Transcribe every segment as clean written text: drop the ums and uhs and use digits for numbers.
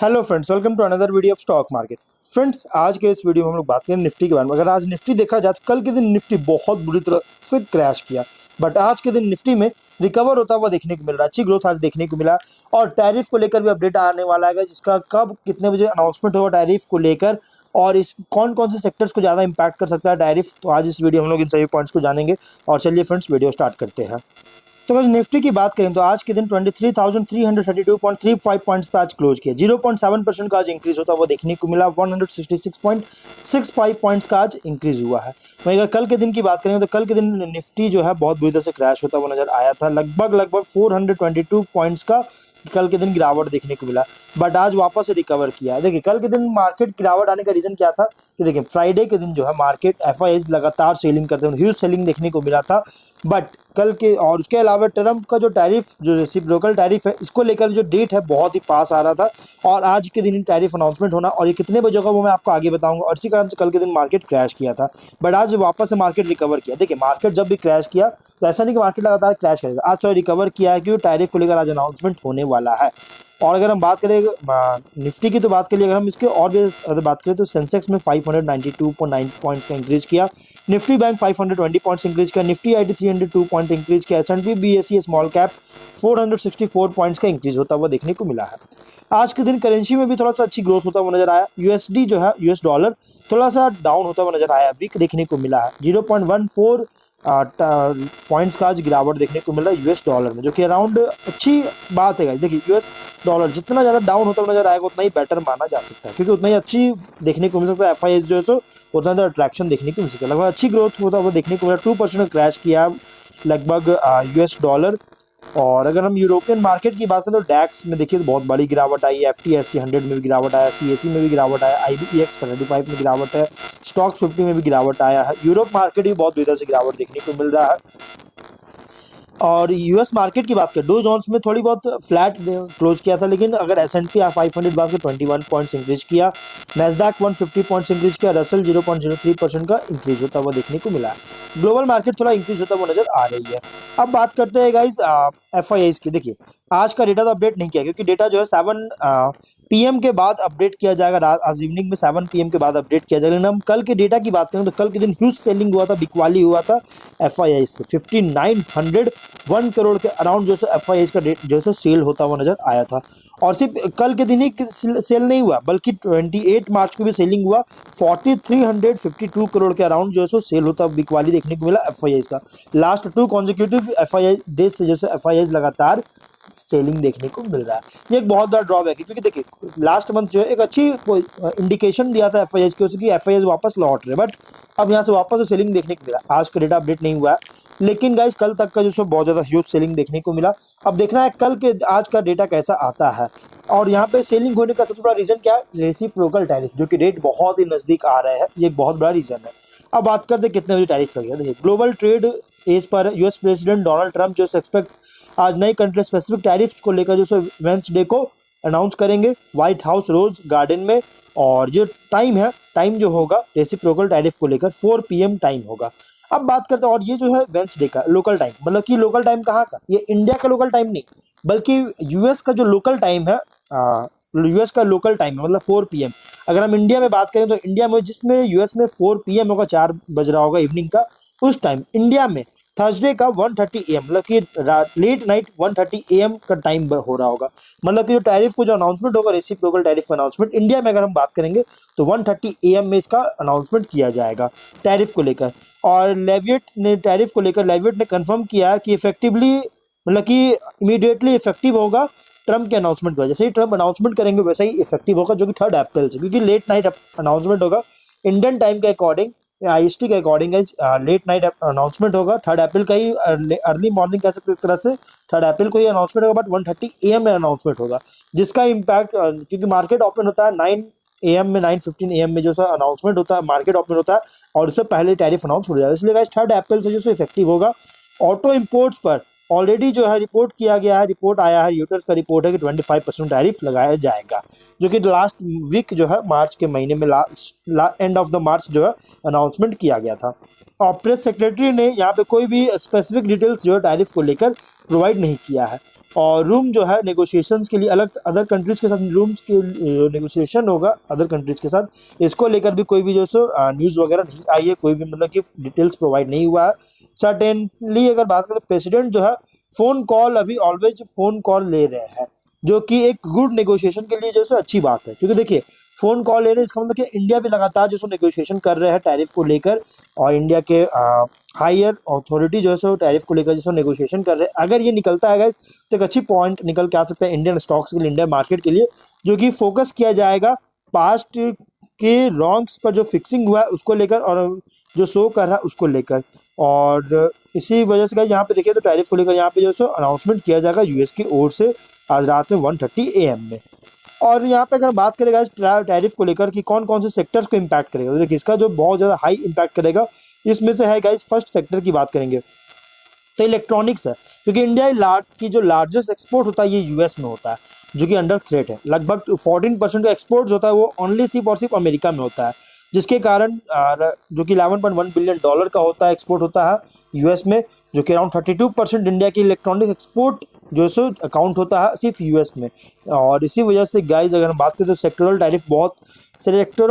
Hello friends, welcome to another video of stock market. Friends, आज के इस video में हम लोग बात करें निफ्टी के बारे में। अगर आज निफ्टी देखा जाए तो कल के दिन निफ्टी बहुत बुरी तरह से क्रैश किया, बट आज के दिन निफ्टी में रिकवर होता हुआ देखने को मिल रहा है। अच्छी ग्रोथ आज देखने को मिला और टैरिफ को लेकर भी अपडेट आने वाला है, जिसका कब कितने बजे अनाउंसमेंट होगा टैरिफ को लेकर और इस कौन कौन से सेक्टर्स को ज़्यादा इंपैक्ट कर सकता है टैरिफ। तो आज इस वीडियो में हम लोग इन सभी पॉइंट्स को जानेंगे और चलिए फ्रेंड्स वीडियो स्टार्ट करते हैं। तो अगर निफ्टी की बात करें तो आज के दिन 23,332.35 पॉइंट्स पे आज क्लोज किया। 0.7% का आज इंक्रीज होता हुआ देखने को मिला। 166.65 पॉइंट्स का आज इंक्रीज हुआ है। वहीं अगर कल के दिन की बात करें तो कल के दिन निफ्टी जो है बहुत बुरी तरह से क्रैश होता हुआ नजर आया था। लगभग 422 पॉइंट्स का कल के दिन गिरावट देखने को मिला, बट आज वापस से रिकवर किया है। देखिए कल के दिन मार्केट गिरावट आने का रीजन क्या था कि देखिए फ्राइडे के दिन जो है मार्केट एफआईआईज लगातार सेलिंग करते हुए ह्यूज सेलिंग देखने को मिला था। बट कल के और उसके अलावा ट्रम्प का जो टैरिफ जो रेसिप्रोकल टैरिफ है इसको लेकर जो डेट है बहुत ही पास आ रहा था और आज के दिन टैरिफ अनाउंसमेंट होना और ये कितने बजे होगा वो मैं आपको आगे बताऊंगा। और इसी कारण से कल के दिन मार्केट क्रैश किया था, बट आज वापस से मार्केट रिकवर किया। देखिए मार्केट जब भी क्रैश किया तो ऐसा नहीं कि मार्केट लगातार क्रैश करेगा, आज थोड़ा रिकवर किया है क्योंकि टैरिफ को लेकर आज अनाउंसमेंट होने वाला है। और अगर हम बात करें निफ्टी की तो बात करिए, अगर हम इसके और भी अगर बात करें तो सेंसेक्स में 592.9 पॉइंट्स का इंक्रीज किया, निफ्टी बैंक 520 पॉइंट्स इंक्रीज किया, निफ्टी आईटी 302 पॉइंट इंक्रीज किया, S&P BSE small cap 464 points का इंक्रीज होता हुआ देखने को मिला है। आज के दिन करेंसी में भी थोड़ा सा अच्छी ग्रोथ होता हुआ नजर आया। यूएसडी जो है यूएस डॉलर थोड़ा सा डाउन होता हुआ नजर आया, वीक देखने को मिला है। 0.14 पॉइंट्स का आज गिरावट देखने को मिल रहा है यूएस डॉलर में, जो कि अराउंड अच्छी बात है। देखिए यूएस डॉलर जितना ज़्यादा डाउन होता नजर आएगा उतना ही बेटर माना जा सकता है, क्योंकि उतना ही अच्छी देखने को मिल सकता है। एफआईएस जो है सो उतना ज़्यादा अट्रैक्शन देखने को मिल सकता है। लगभग अच्छी ग्रोथ होता हुआ देखने को मिला। 2% क्रैश किया लगभग यूएस डॉलर। और अगर हम यूरोपियन मार्केट की बात करें तो डैक्स में देखिए तो बहुत बड़ी गिरावट आई है। FTSE 100 में भी गिरावट आया, CAC में भी गिरावट आया, IBEX 25 में गिरावट है, स्टॉक्स 50 में भी गिरावट आया है। यूरोप मार्केट भी बहुत बुरी तरह से गिरावट देखने को मिल रहा है। और यूएस मार्केट की बात करें डो जोन्स में थोड़ी बहुत फ्लैट क्लोज किया था, लेकिन अगर S&P 500 बात करें 21 पॉइंट्स इंक्रीज किया, नैस्डैक 150 पॉइंट्स इंक्रीज किया, रसल 0.03% का इंक्रीज होता हुआ देखने को मिला है। ग्लोबल मार्केट थोड़ा इंक्रीज होता हुआ नजर आ रही है। अब बात करते हैं गाइस एफआईआईज की। देखिए आज का डेटा तो अपडेट नहीं किया क्योंकि डेटा जो है 7 PM के बाद अपडेट किया जाएगा। आज इवनिंग में 7 PM के बाद अपडेट किया जाएगा। लेकिन हम कल के डेटा की बात करें तो कल के दिन ह्यूज सेलिंग हुआ था, बिकवाली हुआ था एफआईआई से। 5901 करोड़ के अराउंड जो है एफआईआई का रेट जो है सेल होता हुआ नजर आया था। और सिर्फ कल के दिन ही सेल नहीं हुआ बल्कि 28 मार्च को भी सेलिंग हुआ। 4352 करोड़ के अराउंड जो है सेल होता बिकवाली देखने को मिला एफआईआई का। लास्ट 2 कॉन्जिक्यूटिव एफआईआई डे से जैसे एफआईआई लगातार सेलिंग देखने को मिल रहा है। ये एक बहुत बड़ा ड्रॉबैक है, क्योंकि देखिए लास्ट मंथ जो है एक अच्छी इंडिकेशन दिया था एफआईआई की एफआईआई वापस लौट रहे, बट अब यहाँ से वापस से सेलिंग देखने को मिला। आज का डेटा अपडेट नहीं हुआ है, लेकिन गाइस कल तक का जो है बहुत ज़्यादा ह्यूज सेलिंग देखने को मिला। अब देखना है कल के आज का डेटा कैसा आता है। और यहाँ पे सेलिंग होने का सबसे बड़ा रीजन क्या है? रेसिप्रोकल टैरिफ, जो कि रेट बहुत ही नज़दीक आ रहा है, ये एक बहुत बड़ा रीजन है। अब बात करते हैं कितने बजे टैरिफ लगेगा। देखिए ग्लोबल ट्रेड एज पर यूएस प्रेसिडेंट डोनाल्ड ट्रंप जो एक्सपेक्ट आज नई कंट्री स्पेसिफिक टैरिफ्स को लेकर जो वेंसडे को अनाउंस करेंगे व्हाइट हाउस रोज गार्डन में। और जो टाइम जो होगा रेसिप्रोकल टैरिफ को लेकर 4 PM टाइम होगा। अब बात करते हैं, और ये जो है वेंसडे का लोकल टाइम, मतलब कि लोकल टाइम कहाँ का, ये इंडिया का लोकल टाइम नहीं बल्कि यूएस का जो लोकल टाइम है, यूएस का लोकल टाइम है, मतलब 4 PM। अगर हम इंडिया में बात करें तो इंडिया में जिसमें यूएस में 4 PM होगा, 4 बज रहा होगा इवनिंग का, उस टाइम इंडिया में थर्सडे का 1:30 AM, मतलब कि लेट नाइट 1:30 AM का टाइम हो रहा होगा। मतलब कि जो टैरिफ को जो अनाउंसमेंट होगा रेसिप्रोकल टैरिफ का अनाउंसमेंट इंडिया में अगर हम बात करेंगे तो 1:30 AM में इसका अनाउंसमेंट किया जाएगा टैरिफ को लेकर। और लेविएट ने टैरिफ को लेकर लेविएट ने कंफर्म किया कि इफेक्टिवली, मतलब कि इमीडिएटली इफेक्टिव होगा ट्रम्प के अनाउंसमेंट पर। जैसे ही ट्रम्प अनाउंसमेंट करेंगे वैसे ही इफेक्टिव होगा, जो कि 3 अप्रैल से, क्योंकि लेट नाइट अनाउंसमेंट होगा इंडियन टाइम के अकॉर्डिंग, IST के अकॉर्डिंग लेट नाइट अनाउंसमेंट होगा। 3 अप्रैल का ही अर्ली मॉर्निंग कह सकते एक तरह से 3 अप्रैल को ही अनाउंसमेंट होगा, बट 1:30 AM में अनाउंसमेंट होगा, जिसका इम्पैक्ट क्योंकि मार्केट ओपन होता है 9 AM में, 9:15 AM में जो सा अनाउंसमेंट होता है मार्केट ओपन होता है और उससे पहले टैरिफ अनाउंस हो जाएगा। इसलिए गाइस 3 अप्रैल से जो इफेक्टिव होगा। ऑटो इम्पोर्ट्स पर ऑलरेडी जो है रिपोर्ट किया गया है, रिपोर्ट आया है, यूटर्स का रिपोर्ट है कि 25% टैरिफ लगाया जाएगा, जो कि लास्ट वीक जो है मार्च के महीने में एंड ऑफ द मार्च जो है अनाउंसमेंट किया गया था। और प्रेस सेक्रेटरी ने यहाँ पे कोई भी स्पेसिफिक डिटेल्स जो है टैरिफ को लेकर प्रोवाइड नहीं किया है। और रूम जो है नेगोशिएशंस के लिए अलग अदर कंट्रीज के साथ रूम्स के नेगोशिएशन होगा अदर कंट्रीज के साथ। इसको लेकर भी कोई भी जो सो न्यूज़ वगैरह नहीं आई है, कोई भी मतलब कि डिटेल्स प्रोवाइड नहीं हुआ है। सर्टेनली अगर बात करें तो प्रेसिडेंट जो है फ़ोन कॉल अभी ऑलवेज फ़ोन कॉल ले रहे हैं, जो कि एक गुड नेगोशिएशन के लिए जो सो अच्छी बात है। क्योंकि देखिए फ़ोन कॉल ले रहे हैं इसका मतलब कि इंडिया भी लगातार जो सो नेगोशिएशन कर रहे हैं टैरिफ को लेकर, और इंडिया के हायर अथॉरिटी जो है सो टैरिफ को लेकर जो सो नेगोशिएशन कर रहे हैं। अगर ये निकलता है गाइस तो एक अच्छी पॉइंट निकल के आ सकता है इंडियन स्टॉक्स के लिए, इंडियन मार्केट के लिए, जो कि फोकस किया जाएगा पास्ट के रॉन्ग्स पर जो फिक्सिंग हुआ है उसको लेकर और जो शो कर रहा है उसको लेकर। और इसी वजह से गाइस यहाँ पे देखिए तो टैरिफ को लेकर यहाँ पे जो सो अनाउंसमेंट किया जाएगा यूएस की ओर से आज रात में 1:30 AM में। और यहाँ पे अगर बात करेगा इस टैरिफ को लेकर कि कौन कौन से सेक्टर्स को इम्पैक्ट करेगा, तो देखिए इसका जो बहुत ज़्यादा हाई इम्पैक्ट करेगा इसमें से है गाइस फर्स्ट सेक्टर की बात करेंगे तो इलेक्ट्रॉनिक्स है। क्योंकि इंडिया की जो लार्जेस्ट एक्सपोर्ट होता है ये यूएस में होता है, जो कि अंडर थ्रेट है। लगभग 14% का एक्सपोर्ट होता है वो ओनली सिर्फ और सिर्फ अमेरिका में होता है, जिसके कारण जो कि $11.1 बिलियन का होता है एक्सपोर्ट होता है यूएस में, जो कि अराउंड 32% इंडिया की इलेक्ट्रॉनिक एक्सपोर्ट जो सो अकाउंट होता है सिर्फ यूएस में। और इसी वजह से गाइज अगर हम बात करें तो सेक्टोरल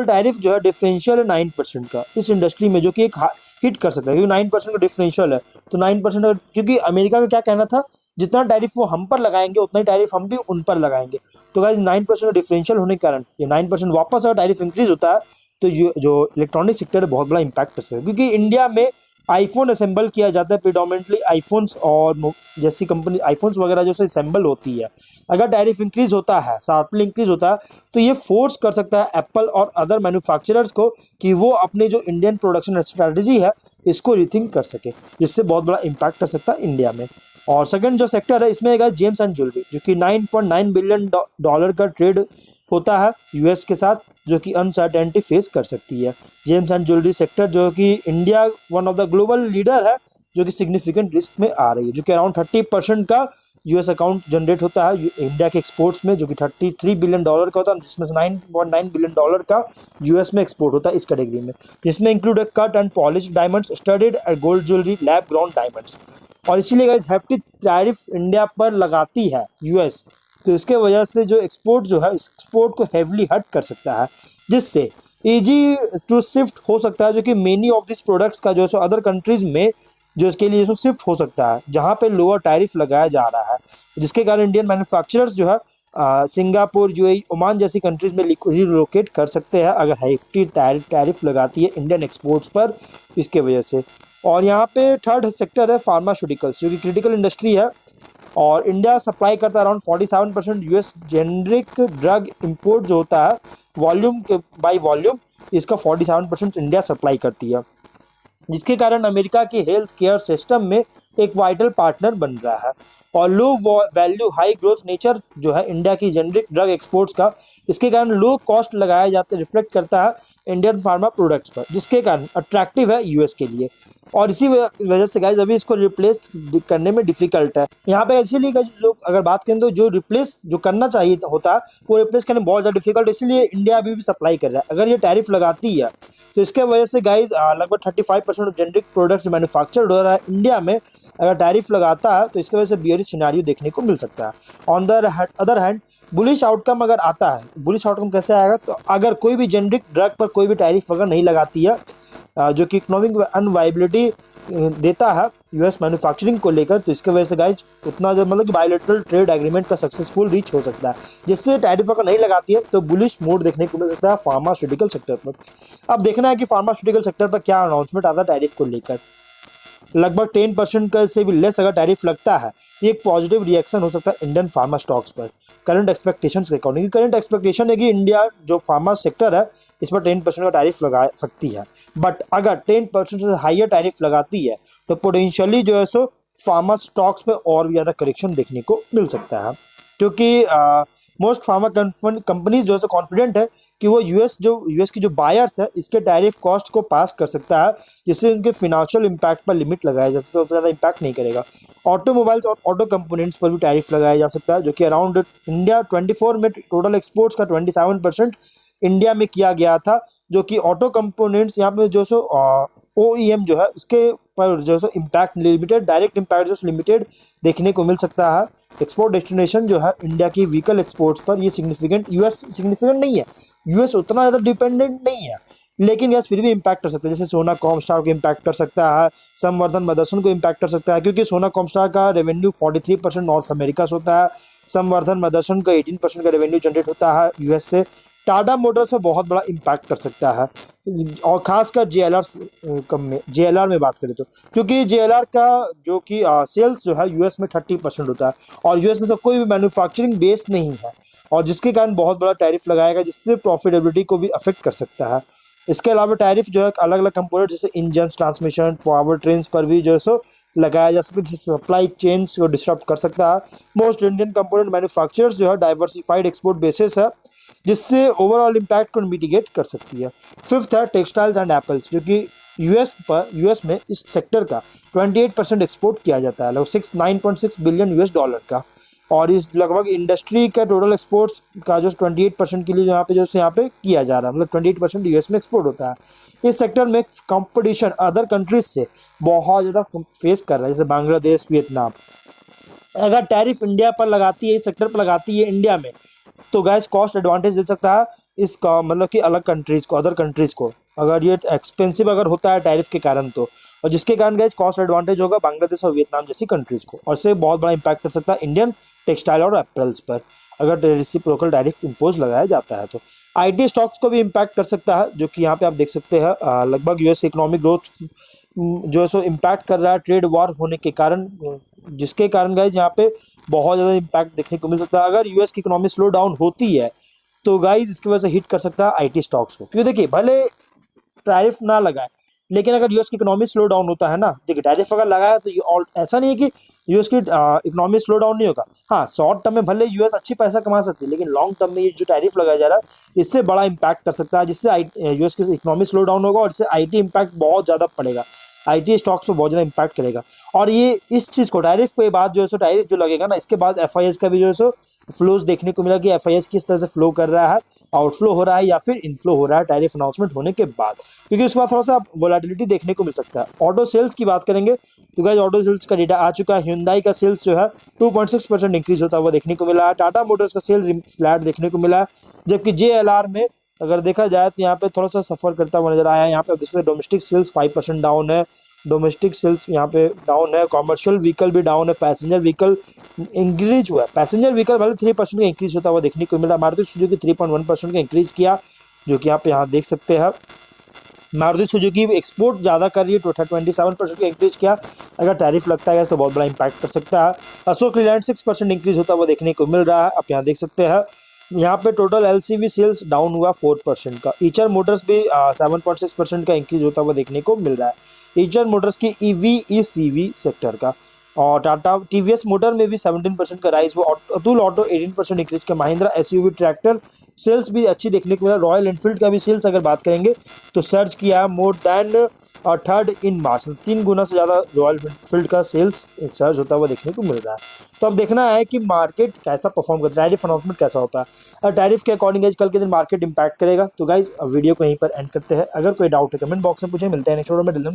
टैरिफ जो है डिफरेंशियल है 9% का इस इंडस्ट्री में, जो कि एक हिट कर सकता है क्योंकि 9% का डिफरेंशियल है। तो 9% क्योंकि अमेरिका का क्या कहना था जितना टैरिफ वो हम पर लगाएंगे उतना ही टैरिफ हम भी उन पर लगाएंगे। तो गाइज 9% का डिफरेंशियल होने के कारण ये 9% वापस अगर टैरिफ इंक्रीज होता है तो जो इलेक्ट्रॉनिक सेक्टर है बहुत बड़ा इंपैक्ट कर सकता है। क्योंकि इंडिया में आईफोन असेंबल किया जाता है प्रीडोमिनेटली आईफोन्स और जैसी कंपनी आईफोन्स वगैरह जो असेंबल होती है। अगर टैरिफ इंक्रीज होता है शार्पली इंक्रीज होता है तो ये फोर्स कर सकता है एप्पल और अदर मैन्युफैक्चरर्स को कि वो अपने जो इंडियन प्रोडक्शन स्ट्रेटजी है इसको रिथिंक कर सके, जिससे बहुत बड़ा इंपैक्ट कर सकता है इंडिया में। और सेकंड जो सेक्टर है इसमें है जेम्स एंड ज्वेलरी, जो कि $9.9 बिलियन का ट्रेड होता है यूएस के साथ, जो कि अनसर्टेनिटी फेस कर सकती है। जेम्स एंड ज्वेलरी सेक्टर जो कि India one of the global leader है, जो कि सिग्निफिकेंट रिस्क में आ रही है, जो कि अराउंड 30% का यूएस अकाउंट जनरेट होता है इंडिया के एक्सपोर्ट्स में, जो कि $33 बिलियन का होता है, जिसमें से $9.9 बिलियन का यूएस में एक्सपोर्ट होता है इस कैटेगरी में, जिसमें include cut and polish diamonds, studded and gold jewellery, lab grown diamonds. और इसीलिए गाइस हेफ्टी टैरिफ इंडिया पर लगाती है यूएस, तो इसके वजह से जो एक्सपोर्ट जो है एक्सपोर्ट को हेवली हर्ट कर सकता है, जिससे इजी टू शिफ्ट हो सकता है, जो कि मेनी ऑफ दिस प्रोडक्ट्स का जो है अदर कंट्रीज में जो इसके लिए शिफ्ट हो सकता है जहां पे लोअर टैरिफ लगाया जा रहा है, जिसके कारण इंडियन मैन्युफैक्चरर्स जो है सिंगापुर, यूएई, ओमान जैसी कंट्रीज में रिलोकेट कर सकते हैं अगर हेफ्टी टैरिफ लगाती है इंडियन एक्सपोर्ट्स पर इसके वजह से। और यहाँ पे थर्ड सेक्टर है फार्मास्यूटिकल्स, जो कि क्रिटिकल इंडस्ट्री है और इंडिया सप्लाई करता है around 47% US generic drug import जो होता है वॉल्यूम के बाई वॉल्यूम, इसका 47% इंडिया सप्लाई करती है, जिसके कारण अमेरिका के हेल्थ केयर सिस्टम में एक वाइटल पार्टनर बन रहा है। और low value high growth nature जो है इंडिया की जेनरिक ड्रग एक्सपोर्ट्स का, इसके कारण लो कॉस्ट लगाया जाता है, रिफ्लेक्ट करता है इंडियन फार्मा प्रोडक्ट्स पर, जिसके कारण अट्रैक्टिव है यूएस के लिए। और इसी वजह से गाइज अभी इसको रिप्लेस करने में डिफिकल्ट है यहाँ पे। इसीलिए लोग अगर बात करें तो जो रिप्लेस जो करना चाहिए होता है वो रिप्लेस करने में बहुत ज़्यादा डिफिकल्ट, इसलिए इंडिया अभी भी सप्लाई कर रहा है। अगर ये टैरिफ लगाती है तो इसके वजह से गाइज लगभग 35% ऑफ जेनरिक प्रोडक्ट्स मैन्युफैक्चर्ड हो रहा है इंडिया में, अगर टैरिफ लगाता है तो इसकी वजह से बियरिश सिनेरियो देखने को मिल सकता है। On the other hand bullish outcome अगर आता है, बुलिश आउटकम कैसे आएगा, तो अगर कोई भी जेनरिक ड्रग पर कोई भी टैरिफ अगर नहीं लगाती है जो कि इकोनॉमिक अनवाइबिलिटी देता है यूएस मैन्युफैक्चरिंग को लेकर, तो इसके वजह से गाइज उतना जो मतलब कि बायलैटरल ट्रेड एग्रीमेंट का सक्सेसफुल रीच हो सकता है, जिससे टैरिफ अगर नहीं लगाती है तो बुलिश मोड देखने को मिल सकता है फार्मास्यूटिकल सेक्टर पर। अब देखना है कि फार्मास्यूटिकल सेक्टर पर क्या अनाउंसमेंट आता है टैरिफ को लेकर। लगभग 10% का से भी लेस अगर टैरिफ लगता है, ये एक पॉजिटिव रिएक्शन हो सकता है इंडियन फार्मा स्टॉक्स पर करंट एक्सपेक्टेशंस के अकॉर्डिंग। करंट एक्सपेक्टेशन है कि इंडिया जो फार्मा सेक्टर है इस पर 10% का टैरिफ लगा सकती है, बट अगर 10% से हाइयर टैरिफ लगाती है तो पोटेंशियली जो है सो फार्मा स्टॉक्स पे और भी ज़्यादा करेक्शन देखने को मिल सकता है, क्योंकि मोस्ट फार्मा कंपनीज जो है कॉन्फिडेंट है कि वो यूएस की जो बायर्स है इसके टैरिफ कॉस्ट को पास कर सकता है, जिससे उनके फिनेंशियल इम्पैक्ट पर लिमिट लगाया जा सकता है, तो ज़्यादा इम्पैक्ट नहीं करेगा। ऑटोमोबाइल्स और ऑटो कंपोनेंट्स पर भी टैरिफ लगाया जा सकता है, जो कि अराउंड इंडिया 24 में टोटल एक्सपोर्ट्स का 27% इंडिया में किया गया था, जो कि ऑटो कंपोनेंट्स यहाँ पे जो सो OEM जो है इसके पर जो है इम्पैक्ट लिमिटेड, डायरेक्ट इम्पैक्ट जो लिमिटेड देखने को मिल सकता है। एक्सपोर्ट डेस्टिनेशन जो है इंडिया की व्हीकल एक्सपोर्ट्स पर ये सिग्निफिकेंट, यूएस सिग्निफिकेंट नहीं है, यूएस उतना ज़्यादा डिपेंडेंट नहीं है, लेकिन गैस फिर भी इम्पैक्ट कर सकता है। जैसे सोना कॉमस्टार को इम्पैक्ट कर सकता है, संवर्धन मदरसन को इम्पैक्ट कर सकता है, क्योंकि सोना कॉमस्टार का रेवेन्यू 43% नॉर्थ अमेरिका से होता है, संवर्धन मदरसन का 18% का रेवेन्यू जनरेट होता है यूएस से। टाटा मोटर्स पर बहुत बड़ा इम्पैक्ट कर सकता है, और खासकर जेएलआर कम में, जेएलआर में बात करें तो, क्योंकि जेएलआर का जो कि सेल्स जो है यूएस में 30% होता है, और यूएस में से कोई भी मैन्युफैक्चरिंग बेस नहीं है, और जिसके कारण बहुत बड़ा टैरिफ लगाएगा, जिससे प्रॉफिटेबिलिटी को भी अफेक्ट कर सकता है। इसके अलावा टैरिफ जो है अलग अलग कंपोनेंट जैसे इंजन, ट्रांसमिशन, पावर ट्रेन्स पर भी जो है सो लगाया जा सकता है, जिससे सप्लाई चेन्स को डिस्टर्ब कर सकता है। मोस्ट इंडियन कंपोनेंट मैन्युफैक्चरर्स जो है डाइवर्सिफाइड एक्सपोर्ट बेसिस है, जिससे ओवरऑल इम्पैक्ट को मिटिगेट कर सकती है। फिफ्थ है टेक्सटाइल्स एंड एप्पल्स, जो कि यूएस में इस सेक्टर का 28% एक्सपोर्ट किया जाता है, लगभग 9.6 बिलियन यूएस डॉलर का, और इस लगभग इंडस्ट्री का टोटल एक्सपोर्ट्स का जो 28% के लिए यहाँ पे यहाँ पे किया जा रहा है, मतलब 28% यूएस में एक्सपोर्ट होता है। इस सेक्टर में कंपटीशन अदर कंट्रीज से बहुत ज़्यादा फेस कर रहा है, जैसे बांग्लादेश, वियतनाम। अगर टैरिफ इंडिया पर लगाती है, इस सेक्टर पर लगाती है इंडिया में, तो गैस कॉस्ट एडवांटेज दे सकता है इसका, मतलब कि अलग कंट्रीज़ को, अदर कंट्रीज़ को, अगर ये एक्सपेंसिव अगर होता है टैरिफ के कारण तो, और जिसके कारण गैस कॉस्ट एडवांटेज होगा बांग्लादेश और वियतनाम जैसी कंट्रीज़ को, और इससे बहुत बड़ा इंपैक्ट कर सकता है इंडियन टेक्सटाइल और एप्पल्स पर, अगर रेसिप्रोकल टैरिफ इम्पोज लगाया जाता है तो। आईटी स्टॉक्स को भी इम्पैक्ट कर सकता है, जो कि यहाँ पे आप देख सकते हैं, लगभग यूएस इकोनॉमिक ग्रोथ जो है सो इम्पैक्ट कर रहा है ट्रेड वॉर होने के कारण, जिसके कारण गाइज यहाँ पे बहुत ज़्यादा इम्पैक्ट देखने को मिल सकता है। अगर यूएस की इकोनॉमी स्लो डाउन होती है तो गाइज इसकी वजह से हिट कर सकता है आईटी स्टॉक्स को, क्योंकि देखिए भले टैरिफ ना लगाए, लेकिन अगर यूएस की इकोनॉमी स्लो डाउन होता है ना, देखिए टैरिफ अगर लगाया तो ये ऐसा नहीं है कि यूएस की इकोनॉमी स्लो डाउन नहीं होगा। हाँ, शॉर्ट टर्म में भले यूएस अच्छी पैसा कमा सकती है, लेकिन लॉन्ग टर्म में ये जो टैरिफ लगाया जा रहा है इससे बड़ा इंपैक्ट कर सकता है, जिससे यूएस की इकोनॉमी स्लो डाउन होगा, और इससे आईटी इम्पैक्ट बहुत ज़्यादा पड़ेगा, आईटी स्टॉक्स पे बहुत ज़्यादा इंपैक्ट करेगा। और ये इस चीज़ को टैरिफ के बाद जो है सो टैरिफ जो लगेगा ना, इसके बाद एफआईएस का भी जो है सो फ्लोज देखने को मिला कि एफआईएस किस तरह से फ्लो कर रहा है, आउटफ्लो हो रहा है या फिर इनफ्लो हो रहा है टैरिफ अनाउंसमेंट होने के बाद, क्योंकि उसके बाद थोड़ा सा वोलेटिलिटी देखने को मिल सकता है। ऑटो सेल्स की बात करेंगे तो गाइस ऑटो सेल्स का डेटा आ चुका है। Hyundai का सेल्स जो है 2.6% इंक्रीज होता हुआ देखने को मिला है। टाटा मोटर्स का सेल फ्लैट देखने को मिला है, जबकि JLR में अगर देखा जाए तो यहाँ पे थोड़ा सा सफर करता हुआ नजर आया है। यहाँ पे जिसमें डोमेस्टिक सेल्स 5% डाउन है, डोमेस्टिक सेल्स यहाँ पे डाउन है, कॉमर्शियल व्हीकल भी डाउन है, पैसेंजर व्हीकल इंक्रीज हुआ है, पैसेंजर व्हीकल वाले 3% का इंक्रीज होता हुआ देखने को मिला। मारुति सुजुकी 3.1% का इंक्रीज किया, जो कि यहाँ देख सकते हैं। मारुति सुजुकी एक्सपोर्ट ज़्यादा कर रही है, 27% का इंक्रीज किया, अगर टैरिफ लगता है तो बहुत बड़ा इंपैक्ट कर सकता है। अशोक लीलैंड 6% इंक्रीज होता हुआ देखने को मिल रहा है, आप यहाँ देख सकते हैं। यहाँ पे टोटल एलसीवी सेल्स डाउन हुआ 4% का। ईचर मोटर्स भी 7.6% का इंक्रीज होता हुआ देखने को मिल रहा है, ईचर मोटर्स की ईवी सेक्टर का। और टाटा टीवीएस मोटर में भी 17% का राइज हुआ, अतुल ऑटो 18% इंक्रीज किया, महिंद्रा एसयूवी ट्रैक्टर सेल्स भी अच्छी देखने को मिला। रॉयल एनफील्ड का भी सेल्स अगर बात करेंगे तो सर्च किया मोर दैन थर्ड इन मार्च, 3 गुना से ज़्यादा रॉयल एनफील्ड का सेल्स सर्च होता हुआ देखने को मिल रहा है। तो अब देखना है कि मार्केट कैसा परफॉर्म करता है, टैरिफ अनाउंसमेंट कैसा होता है, और टैरिफ के अकॉर्डिंग कल के दिन मार्केट इंपैक्ट करेगा। तो गाइज वीडियो को यहीं पर एंड करते हैं, अगर कोई डाउट है कमेंट बॉक्स में पूछे, मिलते हैं नेक्स्ट वीडियो में।